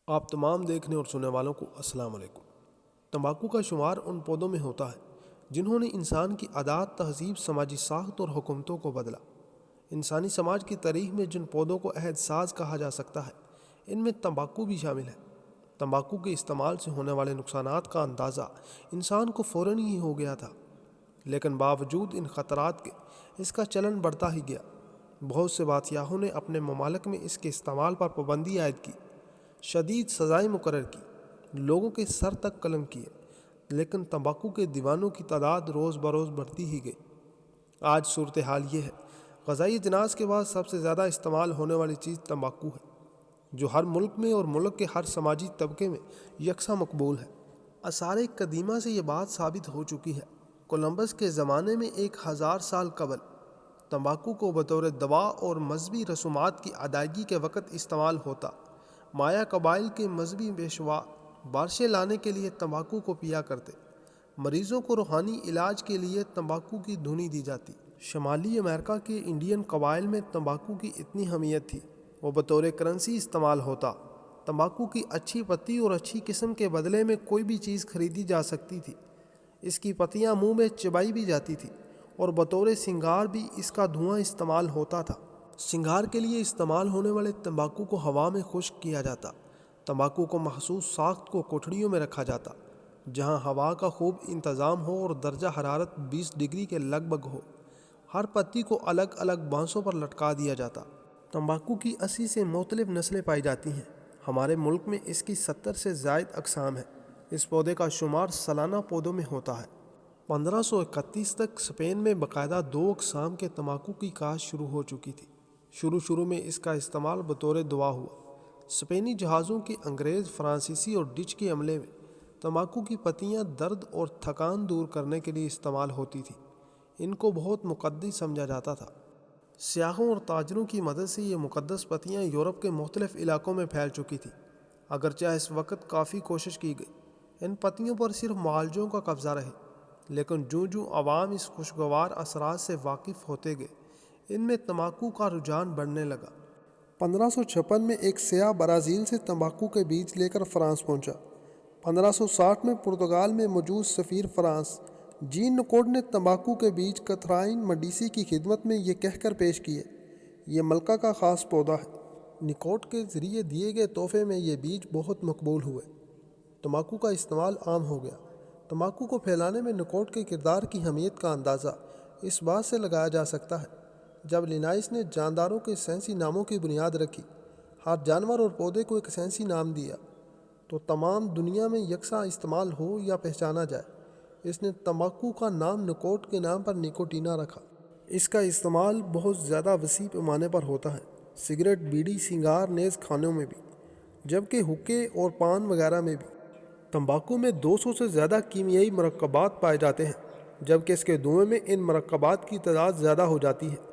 آپ تمام دیکھنے اور سننے والوں کو السلام علیکم۔ تمباکو کا شمار ان پودوں میں ہوتا ہے جنہوں نے انسان کی عادات، تہذیب، سماجی ساخت اور حکومتوں کو بدلا۔ انسانی سماج کی تاریخ میں جن پودوں کو عہد ساز کہا جا سکتا ہے، ان میں تمباکو بھی شامل ہے۔ تمباکو کے استعمال سے ہونے والے نقصانات کا اندازہ انسان کو فوراً ہی ہو گیا تھا، لیکن باوجود ان خطرات کے اس کا چلن بڑھتا ہی گیا۔ بہت سے بادشاہوں نے اپنے ممالک میں اس کے استعمال پر پابندی عائد کی، شدید سزائیں مقرر کی، لوگوں کے سر تک قلم کیے، لیکن تمباکو کے دیوانوں کی تعداد روز بروز بڑھتی ہی گئی۔ آج صورتحال یہ ہے، غذائی اجناس کے بعد سب سے زیادہ استعمال ہونے والی چیز تمباکو ہے، جو ہر ملک میں اور ملک کے ہر سماجی طبقے میں یکساں مقبول ہے۔ آثار قدیمہ سے یہ بات ثابت ہو چکی ہے۔ کولمبس کے زمانے میں 1000 سال قبل تمباکو کو بطور دوا اور مذہبی رسومات کی ادائیگی کے وقت استعمال ہوتا۔ مایا قبائل کے مذہبی پیشوا بارشیں لانے کے لیے تمباکو کو پیا کرتے۔ مریضوں کو روحانی علاج کے لیے تمباکو کی دھنی دی جاتی۔ شمالی امریکہ کے انڈین قبائل میں تمباکو کی اتنی اہمیت تھی، وہ بطور کرنسی استعمال ہوتا۔ تمباکو کی اچھی پتی اور اچھی قسم کے بدلے میں کوئی بھی چیز خریدی جا سکتی تھی۔ اس کی پتیاں منہ میں چبائی بھی جاتی تھی، اور بطور سنگار بھی اس کا دھواں استعمال ہوتا تھا۔ سنگار کے لیے استعمال ہونے والے تمباکو کو ہوا میں خشک کیا جاتا۔ تمباکو کو مخصوص ساخت کو کوٹھڑیوں میں رکھا جاتا، جہاں ہوا کا خوب انتظام ہو اور درجہ حرارت 20 ڈگری کے لگ بھگ ہو۔ ہر پتی کو الگ الگ بانسوں پر لٹکا دیا جاتا۔ تمباکو کی 80 سے مختلف نسلیں پائی جاتی ہیں۔ ہمارے ملک میں اس کی 70 سے زائد اقسام ہیں۔ اس پودے کا شمار سالانہ پودوں میں ہوتا ہے۔ 1531 تک اسپین میں باقاعدہ 2 اقسام کے تمباکو کی کاشت شروع ہو چکی تھی۔ شروع میں اس کا استعمال بطور دوا ہوا۔ اسپینی جہازوں کے انگریز، فرانسیسی اور ڈچ کے عملے میں تمباکو کی پتیاں درد اور تھکان دور کرنے کے لیے استعمال ہوتی تھیں۔ ان کو بہت مقدس سمجھا جاتا تھا۔ سیاحوں اور تاجروں کی مدد سے یہ مقدس پتیاں یورپ کے مختلف علاقوں میں پھیل چکی تھیں، اگرچہ اس وقت کافی کوشش کی گئی۔ ان پتیوں پر صرف معالجوں کا قبضہ رہے، لیکن جوں عوام اس خوشگوار اثرات سے واقف ہوتے گئے، ان میں تمباکو کا رجحان بڑھنے لگا۔ 1556 میں ایک سیاح برازیل سے تمباکو کے بیج لے کر فرانس پہنچا۔ 1560 میں پرتگال میں موجود سفیر فرانس جین نکوٹ نے تمباکو کے بیج کاترائن میڈیسی کی خدمت میں یہ کہہ کر پیش کیے، یہ ملکہ کا خاص پودا ہے۔ نکوٹ کے ذریعے دیے گئے تحفے میں یہ بیج بہت مقبول ہوئے۔ تمباکو کا استعمال عام ہو گیا۔ تمباکو کو پھیلانے میں نکوٹ کے کردار کی اہمیت کا اندازہ اس بات سے لگایا جا سکتا ہے، جب لینائس نے جانداروں کے سائنسی ناموں کی بنیاد رکھی، ہر جانور اور پودے کو ایک سائنسی نام دیا تو تمام دنیا میں یکساں استعمال ہو یا پہچانا جائے۔ اس نے تمباکو کا نام نکوٹ کے نام پر نیکوٹینا رکھا۔ اس کا استعمال بہت زیادہ وسیع پیمانے پر ہوتا ہے، سگریٹ، بیڑی، سنگار، نیز کھانوں میں بھی، جبکہ حقے اور پان وغیرہ میں بھی۔ تمباکو میں 200 سے زیادہ کیمیائی مرکبات پائے جاتے ہیں، جبکہ اس کے دھوئیں میں ان مرکبات کی تعداد زیادہ ہو جاتی ہے۔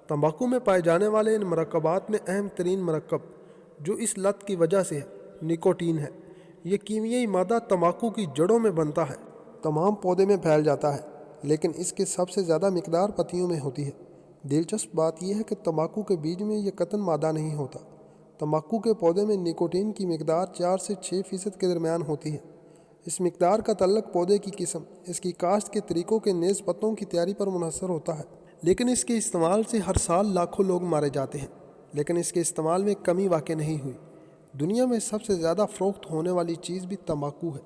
تمباکو میں پائے جانے والے ان مرکبات میں اہم ترین مرکب، جو اس لت کی وجہ سے نکوٹین ہے۔ یہ کیمیائی مادہ تمباکو کی جڑوں میں بنتا ہے، تمام پودے میں پھیل جاتا ہے، لیکن اس کی سب سے زیادہ مقدار پتیوں میں ہوتی ہے۔ دلچسپ بات یہ ہے کہ تمباکو کے بیج میں یہ قطعاً مادہ نہیں ہوتا۔ تمباکو کے پودے میں نکوٹین کی مقدار 4 سے 6% کے درمیان ہوتی ہے۔ اس مقدار کا تعلق پودے کی قسم، اس کی کاشت کے طریقوں کے نیز پتوں کی تیاری پر منحصر ہوتا ہے۔ لیکن اس کے استعمال سے ہر سال لاکھوں لوگ مارے جاتے ہیں، لیکن اس کے استعمال میں کمی واقع نہیں ہوئی۔ دنیا میں سب سے زیادہ فروخت ہونے والی چیز بھی تمباکو ہے۔